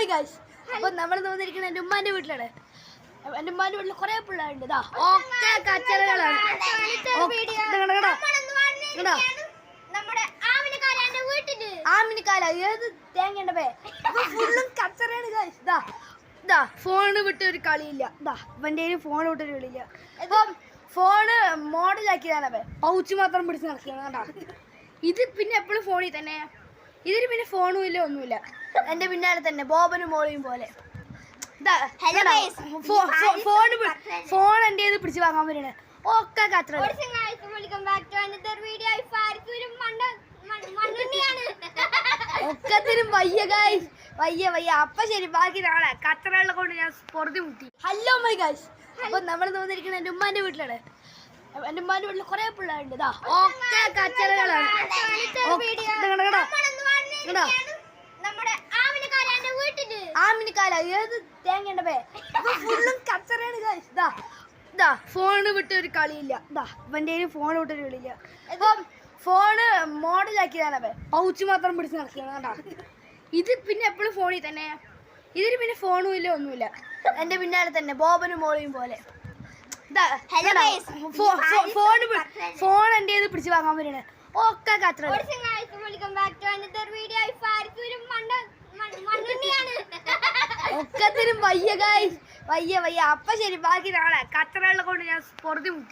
My guys, അപ്പൊ നമ്മൾ തോന്നിയിരിക്കുന്നത് എൻ്റെ ഉമ്മാന്റെ വീട്ടിലാണ്. എൻ്റെ ഉമ്മാന്റെ വീട്ടിൽ കുറെ പിള്ളേരുണ്ട്. ഇതാ ഒക്കെ കച്ചറകളാണ്. ആമിനിക്കാല ഏത് തേങ്ങേണ്ട പേ ഫുള്ളും കച്ചറയാണ് ഗൈസ്. ഇതാ ഫോണ് വിട്ട് ഒരു കളിയില്ല. ഇതാ ഇവൻ്റെ ഫോൺ വിട്ടൊരു കളിയില്ല. ഇപ്പം ഫോണ് മോഡലാക്കിയതാണ് പേ, പൗച്ച് മാത്രം പിടിച്ച് നടക്കുകയാണ് കേട്ടോ. ഇത് പിന്നെ എപ്പോഴും ഫോണിൽ തന്നെ. ഇതിന് പിന്നെ ഫോണും ഇല്ല, ഒന്നുമില്ല. എൻ്റെ പിന്നാലെ തന്നെ ബോബനും മോളിയും പോലെ. ഫോൺ എൻ്റെ പിടിച്ച് വാങ്ങാൻ വരണേ ഒക്കെ കച്ചറ. ഒക്കത്തിനും വയ്യ ഗൈസ്, വയ്യ. അപ്പൊ ശരി, ബാക്കി നാളെ കച്ചറകളെ കൊണ്ട് ഞാൻ പൊറുതി മുട്ടി. ഹലോ മൈ ഗൈസ്, അപ്പൊ നമ്മൾ തോന്നിയിരിക്കുന്നത് എൻ്റെ ഉമ്മാന്റെ വീട്ടിലാണ്. എൻ്റെ ഉമ്മാന്റെ വീട്ടിൽ കുറെ പിള്ളേരുണ്ട്. ഇതാ ഒക്കെ കച്ചറകളാണ്. ആമിനിക്കാല ഏത് തേങ്ങേണ്ട പേ ഫുള്ളും കച്ചറയാണ് ഗൈസ്. ഇതാ ഫോണ് വിട്ട് ഒരു കളിയില്ല. ഇതാ ഇവൻ്റെ ഫോൺ വിട്ടൊരു കളിയില്ല. ഇപ്പം ഫോണ് മോഡലാക്കിയതാണ് പേ, പൗച്ച് മാത്രം പിടിച്ച് നടക്കുകയാണ് കേട്ടോ. ഇത് പിന്നെ എപ്പോഴും ഫോണിൽ തന്നെ. ഇതിന് പിന്നെ ഫോണും ഇല്ല, ഒന്നുമില്ല. എൻ്റെ പിന്നാലെ തന്നെ ബോബനും മോളിയും പോലെ. ഫോൺ എൻ്റെ പിടിച്ച് വാങ്ങാൻ വരണേ ഒക്കെ കച്ചറ. ഒക്കത്തിനും വയ്യ ഗൈസ്, വയ്യ. അപ്പൊ ശരി, ബാക്കി നാളെ കച്ചറകളെ കൊണ്ട് ഞാൻ പൊറുതി മുട്ടി.